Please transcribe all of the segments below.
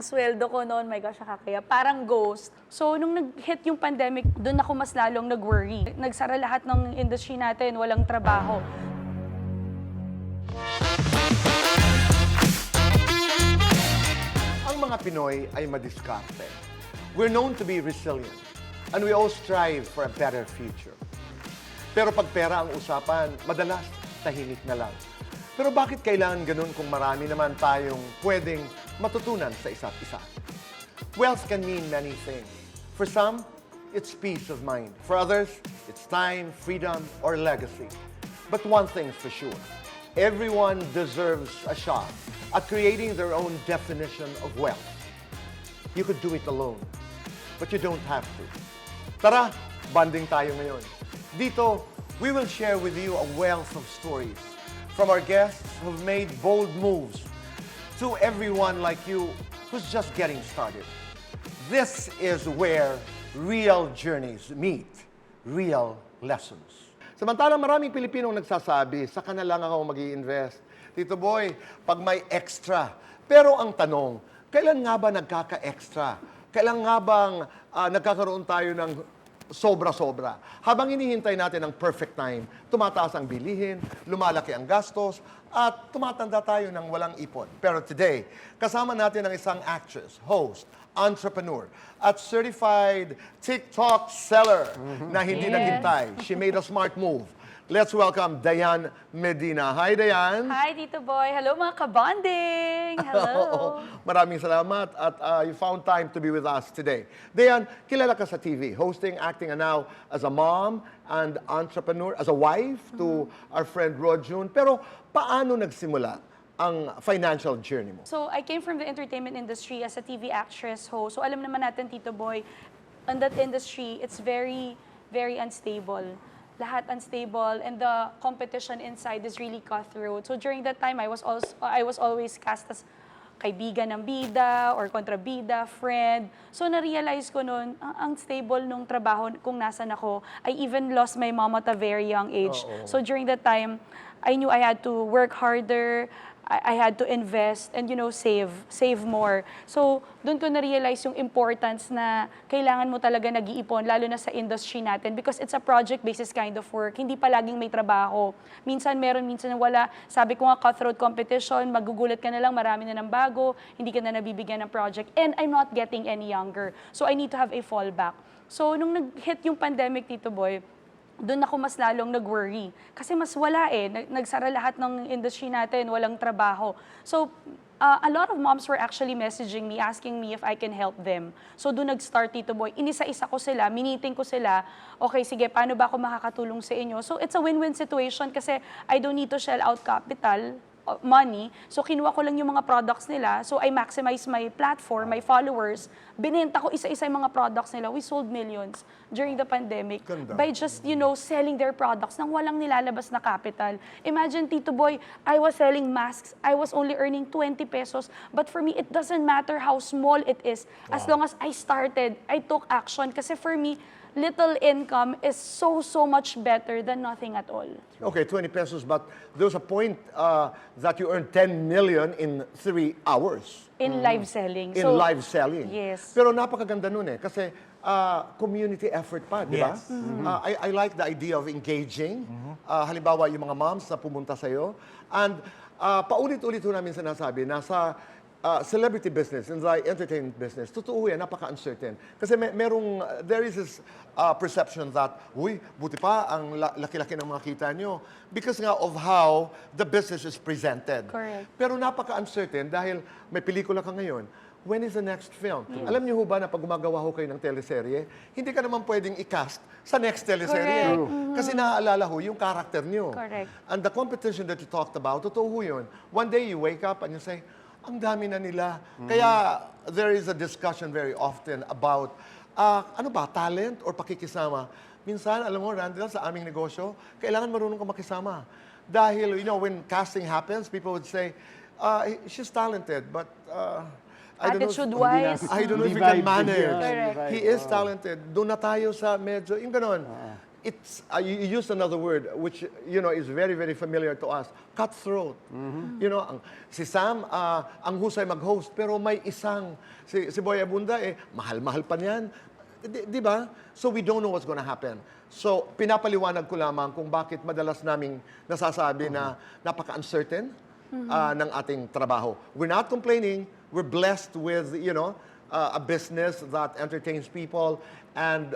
sweldo ko noon, my gosh, kaya parang ghost. So, nung nag-hit yung pandemic, doon ako mas lalong nag-worry. Nagsara lahat ng industry natin, walang trabaho. Ang mga Pinoy ay madiskarte. We're known to be resilient, and we all strive for a better future. Pero pag pera ang usapan, madalas tahimik na lang. Pero bakit kailangan ganun kung marami naman tayong pwedeng matutunan sa isa't isa? Wealth can mean many things. For some, it's peace of mind. For others, it's time, freedom, or legacy. But one thing's for sure, everyone deserves a shot at creating their own definition of wealth. You could do it alone, but you don't have to. Tara, bonding tayo ngayon. Dito, we will share with you a wealth of stories from our guests who've made bold moves to everyone like you who's just getting started. This is where real journeys meet real lessons. Samantalang maraming Pilipinong nagsasabi, saka na lang ako mag-i-invest. Tito Boy, pag may extra. Pero ang tanong, kailan nga ba nagkaka-extra? Kailan nga bang nagkakaroon tayo ng sobra-sobra? Habang hinihintay natin ang perfect time, tumataas ang bilihin, lumalaki ang gastos, at tumatanda tayo ng walang ipon. Pero today, kasama natin ang isang actress, host, entrepreneur, at certified TikTok seller na hindi naghintay. She made a smart move. Let's welcome Dianne Medina. Hi, Dianne. Hi, Tito Boy. Hello, mga kabonding. Hello. Maraming salamat at you found time to be with us today. Dianne, kilala ka sa TV, hosting, acting, and now as a mom and entrepreneur, as a wife to our friend Rojun. Pero paano nagsimula ang financial journey mo? So, I came from the entertainment industry as a TV actress, host. So, alam naman natin, Tito Boy, in that industry, it's very, very unstable. Lahat unstable, and the competition inside is really cutthroat. So, during that time, I was always cast as kaibigan ng bida or kontrabida, friend. So, na-realize ko noon, ang stable nung trabaho kung nasan ako. I even lost my mom at a very young age. So, during that time, I knew I had to work harder, I had to invest and, you know, save more. So, doon ko na-realize yung importance na kailangan mo talaga nag-iipon, lalo na sa industry natin, because it's a project-basis kind of work. Hindi palaging may trabaho. Minsan meron, minsan wala. Sabi ko nga, cutthroat competition, magugulat ka na lang, marami na ng bago, hindi ka na nabibigyan ng project. And I'm not getting any younger. So, I need to have a fallback. So, nung nag-hit yung pandemic, Tito Boy, doon ako mas lalong nag-worry. Kasi mas wala eh. Nagsara lahat ng industry natin, walang trabaho. So, a lot of moms were actually messaging me, asking me if I can help them. So, doon nag-start, Tito Boy. Inisa-isa ko sila, miniting ko sila. Okay, sige, paano ba ako makakatulong sa inyo? So, it's a win-win situation kasi I don't need to shell out capital, money. So, kinuha ko lang yung mga products nila. So, I maximize my platform, my followers. Binenta ko isa-isa yung mga products nila. We sold millions during the pandemic by just, you know, selling their products nang walang nilalabas na capital. Imagine, Tito Boy, I was selling masks. I was only earning 20 pesos. But for me, it doesn't matter how small it is. As long as I started, I took action. Kasi for me, little income is so much better than nothing at all. Okay, 20 pesos, but there's a point that you earned 10 million in 3 hours. In live selling. In live selling. Yes. Pero napakaganda nun eh, kasi community effort pa, di ba? Yes. I like the idea of engaging. Halimbawa, yung mga moms na pumunta sa'yo. And paulit-ulit ho namin sinasabi, nasa celebrity business, in the entertainment business, totoo yan, napaka-uncertain. Kasi there is this perception that, uy, buti pa ang laki-laki ng mga kita nyo because nga of how the business is presented. Correct. Pero napaka-uncertain dahil may pelikula ka ngayon. When is the next film? Yes. Alam niyo ho ba na pag gumagawa ho kayo ng teleserye, hindi ka naman pwedeng i-cast sa next teleserye. Kasi naaalala ho yung character niyo. Correct. And the competition that you talked about, totoo ho yun. One day you wake up and you say, ang dami na nila. Kaya there is a discussion very often about ano ba, talent or pakikisama. Minsan, alam mo, Randall, sa aming negosyo, kailangan marunong ka makisama. Dahil, you know, when casting happens, people would say, she's talented, but attitude-wise. I don't know if he can manage. He is talented. Doon na tayo sa medyo, yung ganon. you used another word which is very very familiar to us, cutthroat. Si Sam ang husay mag-host pero may isang si Boy Abunda mahal-mahal pa niyan. Di ba? So we don't know what's gonna happen. So pinapaliwanag ko lamang kung bakit madalas naming nasasabi na napaka-uncertain ng ating trabaho. We're not complaining. We're blessed with a business that entertains people and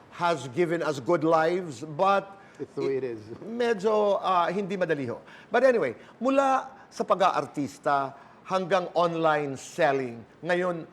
has given us good lives, but It's the way it is. medyo hindi madali ho. But anyway, mula sa pag-aartista hanggang online selling, ngayon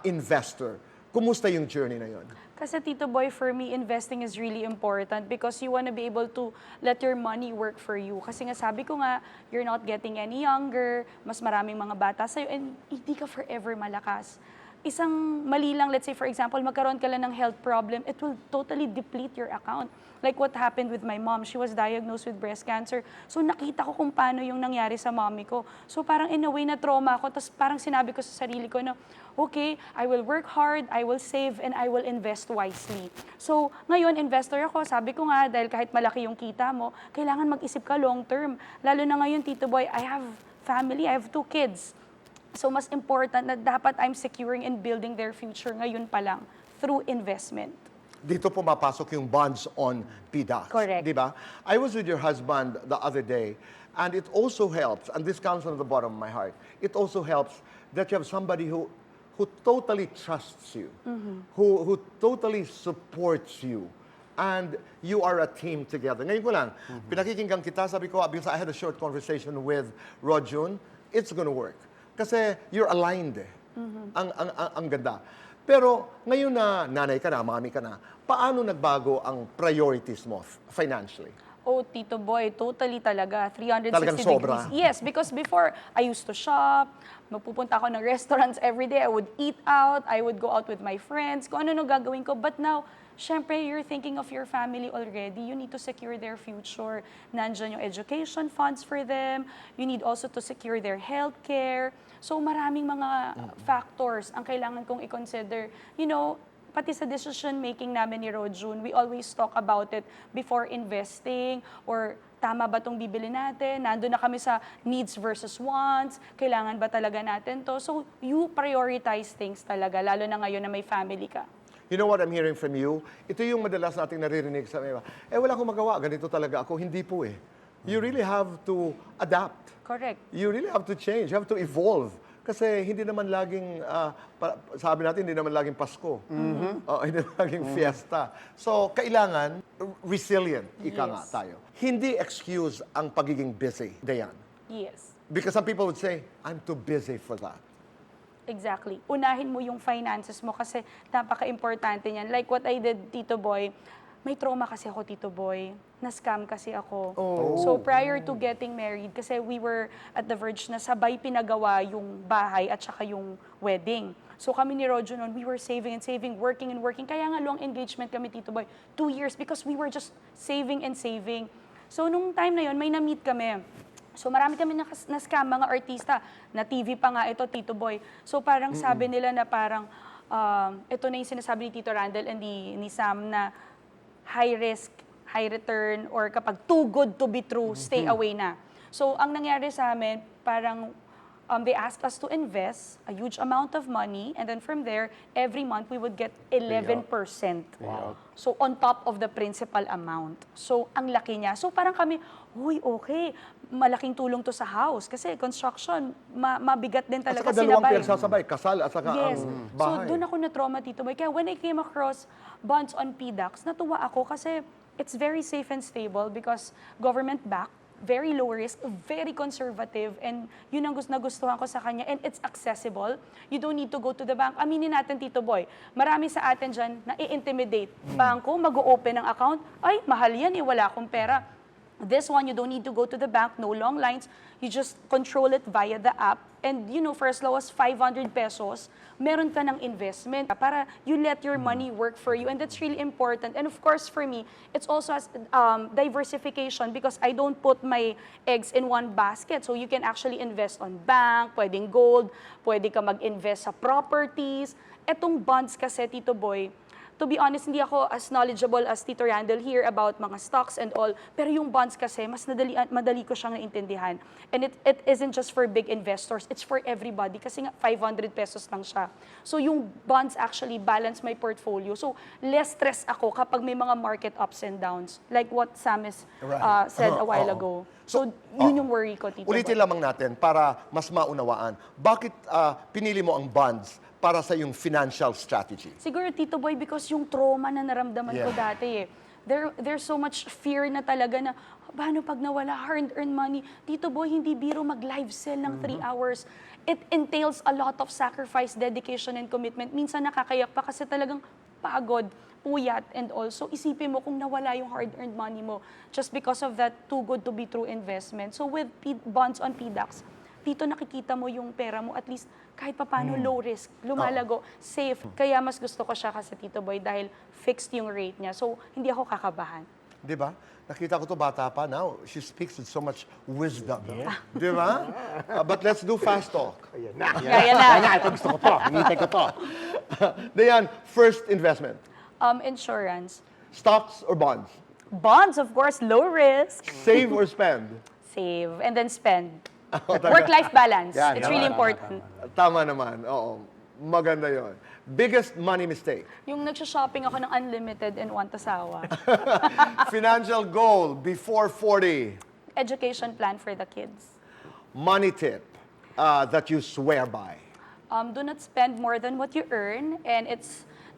investor, kumusta yung journey na yon? Kasi Tito Boy, for me, investing is really important because you want to be able to let your money work for you. Kasi nga sabi ko nga, you're not getting any younger, mas maraming mga bata sa'yo, and hindi ka forever malakas. Isang mali lang, let's say for example, magkaroon ka lang ng health problem, it will totally deplete your account. Like what happened with my mom, she was diagnosed with breast cancer. So nakita ko kung paano yung nangyari sa mommy ko. So parang in a way na trauma ako, tapos parang sinabi ko sa sarili ko na, okay, I will work hard, I will save, and I will invest wisely. So ngayon, investor ako, sabi ko nga, dahil kahit malaki yung kita mo, kailangan mag-isip ka long term. Lalo na ngayon, Tito Boy, I have family, I have 2 kids. So mas important na dapat I'm securing and building their future ngayon pa lang through investment. Dito pumapasok yung bonds on PDAX. Correct. Di ba? I was with your husband the other day, and it also helps, and this comes from the bottom of my heart, it also helps that you have somebody who totally trusts you, who totally supports you, and you are a team together. Ngayon ko lang, pinakikinggan kita, sabi ko, because I had a short conversation with Rojun, it's gonna work. Kasi you're aligned eh. Ang ganda. Pero ngayon na nanay ka na, mami ka na, paano nagbago ang priorities mo financially? Oh, Tito Boy, totally talaga. 360 Talagang sobra. degrees. Yes, because before, I used to shop, magpupunta ako ng restaurants every day, I would eat out, I would go out with my friends, kung ano gagawin ko. But now, syempre, you're thinking of your family already. You need to secure their future. Nandyan yung education funds for them. You need also to secure their health care. So maraming mga factors ang kailangan kong i-consider. Pati sa decision-making namin ni Rojun, we always talk about it before investing or tama ba itong bibili natin? Nandun na kami sa needs versus wants. Kailangan ba talaga natin to? So you prioritize things talaga, lalo na ngayon na may family ka. You know what I'm hearing from you? Ito yung madalas nating naririnig sa iba. Wala akong magawa, ganito talaga ako. Hindi po eh. You really have to adapt. Correct. You really have to change, you have to evolve. Kasi hindi naman laging, sabi natin, hindi naman laging Pasko. Hindi naman laging fiesta. So, kailangan resilient, ika nga tayo. Hindi excuse ang pagiging busy, Diane. Yes. Because some people would say, I'm too busy for that. Exactly. Unahin mo yung finances mo kasi napaka-importante niyan. Like what I did, Tito Boy, may trauma kasi ako, Tito Boy. Na-scam kasi ako. So prior to getting married, kasi we were at the verge na sabay pinagawa yung bahay at saka yung wedding. So kami ni Rojo noon, we were saving and saving, working and working. Kaya nga long engagement kami, Tito Boy. 2 years because we were just saving and saving. So nung time na yon may na-meet kami. So marami kami na-scam, mga artista. Na TV pa nga ito, Tito Boy. So parang sabi nila na parang, ito na yung sinasabi ni Tito Randall and ni Sam na high risk, high return, or kapag too good to be true, stay away na. So ang nangyari sa amin, parang they asked us to invest a huge amount of money, and then from there, every month we would get 11%. Wow. So on top of the principal amount. So ang laki niya. So parang kami, uy, okay, malaking tulong to sa house. Kasi construction, mabigat din At talaga saka dalawang sinabay. pinagsasabay, kasal at saka Yes. ang So bahay. doon ako na-trauma, Tito Boy. Kaya when I came across bonds on PDAX, natuwa ako kasi it's very safe and stable because government-backed, very low risk, very conservative, and yun ang nagustuhan ko sa kanya, and it's accessible. You don't need to go to the bank. Aminin natin, Tito Boy, marami sa atin dyan na i-intimidate. Bangko, mag-o-open ng account, ay, mahal yan eh, wala akong pera. This one, you don't need to go to the bank, no long lines. You just control it via the app. And for as low as 500 pesos, meron ka ng investment para you let your money work for you. And that's really important. And of course, for me, it's also as diversification because I don't put my eggs in one basket. So you can actually invest on bank, pwedeng gold, pwede ka mag-invest sa properties. Etong bonds kasi, Tito Boy, to be honest, hindi ako as knowledgeable as Tito Randall here about mga stocks and all. Pero yung bonds kasi, mas madali ko siyang naintindihan. And it isn't just for big investors, it's for everybody. Kasi nga, 500 pesos lang siya. So yung bonds actually balance my portfolio. So less stress ako kapag may mga market ups and downs. Like what Sam said a while ago. So yun yung worry ko, Tito Ulitin Boy. lamang natin para mas maunawaan. Bakit pinili mo ang bonds para sa yung financial strategy? Siguro, Tito Boy, because yung trauma na naramdaman ko dati eh. There's so much fear na talaga na, paano pag nawala hard-earned money? Tito Boy, hindi biro mag-live sell ng 3 hours. It entails a lot of sacrifice, dedication, and commitment. Minsan nakakayak pa kasi talagang pagod, puyat, and also isipin mo kung nawala yung hard-earned money mo just because of that too good to be true investment. So with bonds on PDAX, dito nakikita mo yung pera mo, at least kahit papano low risk, lumalago, safe. Kaya mas gusto ko siya kasi Tito Boy dahil fixed yung rate niya. So hindi ako kakabahan. Di ba? Nakita ko to bata pa now. She speaks with so much wisdom. Di ba? But let's do fast talk. Ayan na. Kaya na. Ayan na. Ito gusto ko to. Hinihintay ko to. Diane, first investment. Insurance. Stocks or bonds? Bonds, of course, low risk. Save or spend? Save and then spend. Work-life balance. Yan, It's tama, really tama, important. Tama naman. Oo. Maganda yon. Biggest money mistake? Yung nagsha-shopping ako ng unlimited and want asawa. Financial goal before 40? Education plan for the kids. Money tip that you swear by? Do not spend more than what you earn, and it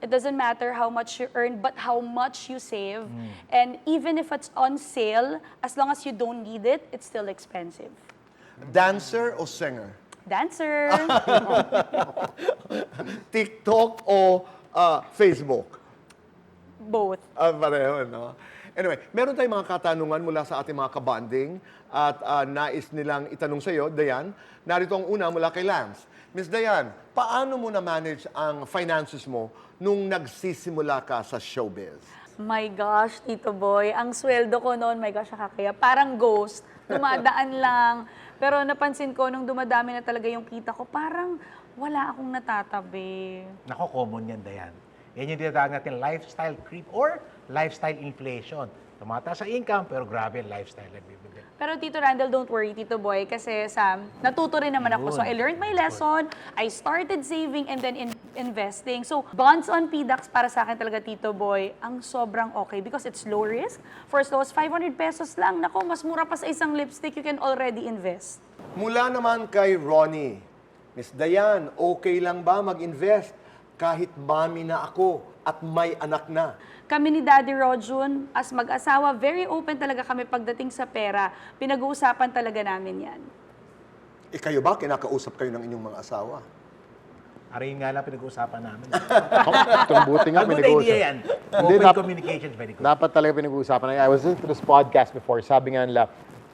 doesn't matter how much you earn, but how much you save. And even if it's on sale, as long as you don't need it, it's still expensive. Dancer o singer? Dancer. TikTok o Facebook? Both. Pareho, no? Anyway, meron tayong mga katanungan mula sa ating mga kabanding at nais nilang itanong sa iyo, Diane. Narito ang una mula kay Lance. Miss Diane, paano mo na-manage ang finances mo nung nagsisimula ka sa showbiz? My gosh, Tito Boy, ang sweldo ko noon, my gosh, nakakaya, parang ghost, dumadaan lang. Pero napansin ko, nung dumadami na talaga yung kita ko, parang wala akong natatabi. Nako, common yan, Diane. Yan yung tinatawag natin lifestyle creep or lifestyle inflation. Tumataas sa income, pero grabe yung lifestyle na bibili. Pero Tito Randall, don't worry, Tito Boy, kasi Sam, natuto rin naman ako. So I learned my lesson, I started saving and then investing. So bonds on PDAX para sa akin talaga, Tito Boy, ang sobrang okay because it's low risk. For as low as 500 pesos lang, nako, mas mura pa sa isang lipstick, you can already invest. Mula naman kay Ronnie. Miss Diane, okay lang ba mag-invest kahit mami na ako at may anak na? Kami ni Daddy Rojun, as mag-asawa, very open talaga kami pagdating sa pera. Pinag-uusapan talaga namin yan. Kayo ba, kinakausap kayo ng inyong mga asawa? Arayin nga lang pinag-uusapan namin. Itong buti nga, A good pinag-uusap. idea yan. Hindi, Open dapat- communication is very good. Dapat talaga pinag-uusapan. I was listening to this podcast before. Sabi nga nila,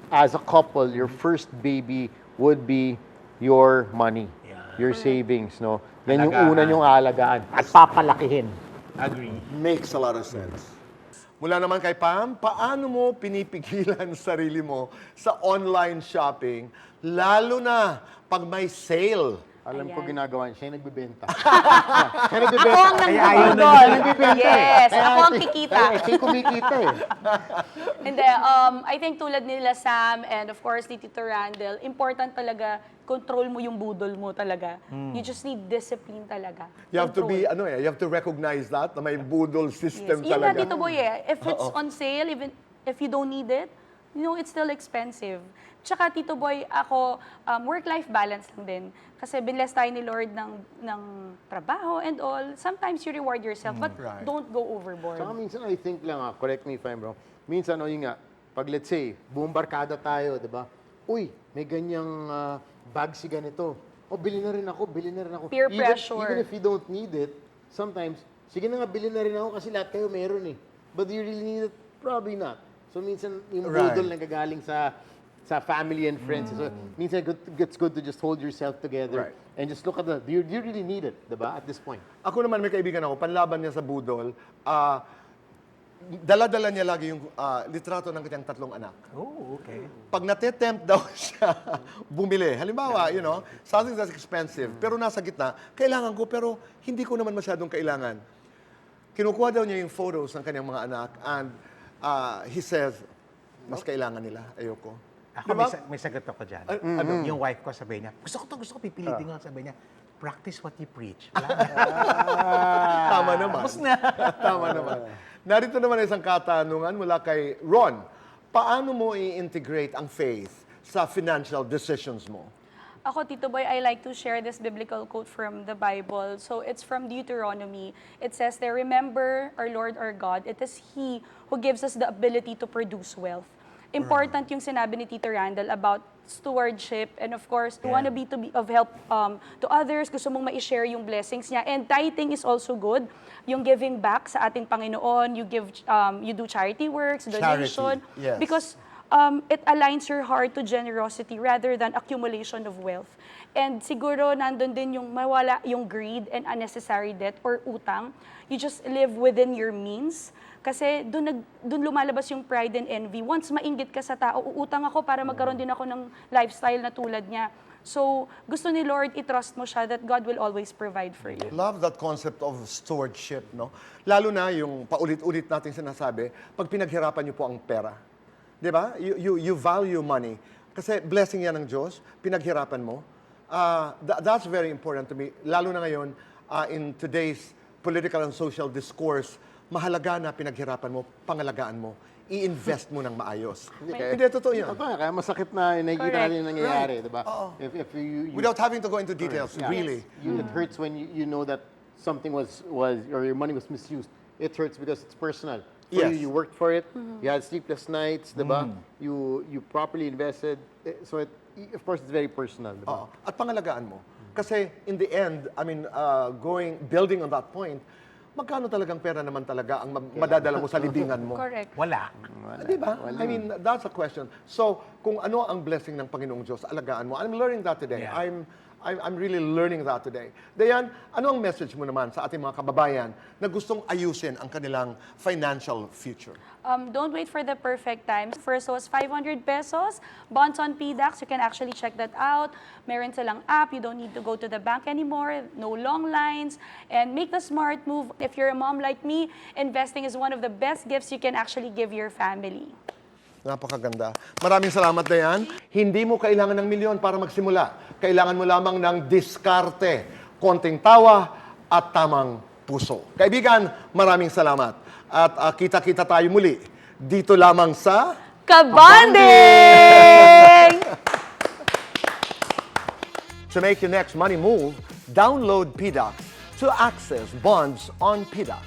as a couple, your first baby would be your money, your savings, no? Then yung Alagaan. una yung aalagaan at papalakihin. Agree. Makes a lot of sense. Mula naman kay Pam, paano mo pinipigilan sarili mo sa online shopping, lalo na pag may sale? Alam ko Ayan. ginagawa niya, siya yung nagbibenta. Siya nagbibenta. Ako ang Kaya ayaw na nangbubudol. nagbibenta eh. Yes, Kaya ako ang siya- kikita. Kaya siya yung kumikita eh. Hindi, I think tulad nila Sam and of course ni Tito Randall, important talaga, control mo yung budol mo talaga. You just need discipline talaga. You have to be, Control. you have to recognize that, na may budol system Yes. Yun nga, talaga. Tito Boy, if it's on sale, even if you don't need it, it's still expensive. Tsaka, Tito Boy, ako, work-life balance lang din. Kasi binless tayo ni Lord ng trabaho and all. Sometimes you reward yourself, but Right. don't go overboard. Saka minsan, I think lang, correct me if I'm wrong, minsan, yun nga, pag let's say, buong barkada tayo, di ba? Uy, may ganyang bag si ganito. Oh, bili na rin ako, bili na rin ako. Peer pressure. Even if you don't need it, sometimes, sige na nga, bili na rin ako kasi lahat kayo meron eh. But do you really need it? Probably not. So minsan, yung Right. budol na gagaling sa family and friends. So minsan, it's good to just hold yourself together Right. and just look at do you really need it, di ba, at this point? Ako naman, may kaibigan ako, panlaban niya sa budol, dala-dala niya lagi yung litrato ng kanyang 3 anak. Oh, okay. Pag natetempt daw siya bumili, halimbawa, something that's expensive, pero nasa gitna, kailangan ko, pero hindi ko naman masyadong kailangan. kinukuha daw niya yung photos ng kanyang mga anak and he says, mas kailangan nila, ayoko. Ako, Di ba? may sagot ako dyan. ano? Yung wife ko sabi niya, gusto ko pipilitin ko. Sabi niya, practice what you preach. Wala. Tama naman. Tama naman. Narito naman isang katanungan mula kay Ron. Paano mo i-integrate ang faith sa financial decisions mo? Ako, Tito Boy, I like to share this biblical quote from the Bible. So it's from Deuteronomy. It says there, remember our Lord our God, it is He who gives us the ability to produce wealth. Important yung sinabi ni Tito Randall about stewardship and of course, you want to be of help to others, gusto mong ma-share yung blessings niya. And tithing is also good. Yung giving back sa ating Panginoon, you do charity works, donation. Yes. Because it aligns your heart to generosity rather than accumulation of wealth. And siguro nandun din yung mawala yung greed and unnecessary debt or utang. You just live within your means. Kasi dun lumalabas yung pride and envy. Once mainggit ka sa tao, uutang ako para magkaroon din ako ng lifestyle na tulad niya. So, gusto ni Lord, i-trust mo siya that God will always provide for you. Love that concept of stewardship, no? Lalo na yung paulit-ulit natin sinasabi, pag pinaghirapan niyo po ang pera. Di ba? You value money. Kasi blessing yan ng Diyos, pinaghirapan mo. That's very important to me. Lalo na ngayon, in today's political and social discourse, mahalaga na pinaghirapan mo, pangalagaan mo, i-invest mo ng maayos. Hindi, totoo yan. Totoo yan. Kaya masakit na nakikita natin yung nangyayari, di ba? If you Without having to go into details, really. It hurts when you know that something was or your money was misused. It hurts because it's personal. For Yes. you worked for it. You had sleepless nights, di ba? You properly invested. So of course it's very personal, di ba? Oo. At pangalagaan mo. Kasi in the end, I mean, building on that point, magkano talagang pera naman talaga ang madadala mo sa libingan mo? Correct. Wala. Di ba? I mean, that's a question. So, kung ano ang blessing ng Panginoong Diyos, alagaan mo. I'm learning that today. Yeah. I'm really learning that today. Diane, ano ang message mo naman sa ating mga kababayan na gustong ayusin ang kanilang financial future? Don't wait for the perfect time. First was 500 pesos. Bonds on PDAX, you can actually check that out. Meron silang app. You don't need to go to the bank anymore. No long lines. And make the smart move. If you're a mom like me, investing is one of the best gifts you can actually give your family. Napakaganda. Maraming salamat, Diane. Hindi mo kailangan ng milyon para magsimula. Kailangan mo lamang ng diskarte, konting tawa, at tamang puso. Kaibigan, maraming salamat. At kita-kita tayo muli dito lamang sa Kabanding! To make your next money move, download PDAX to access bonds on PDAX.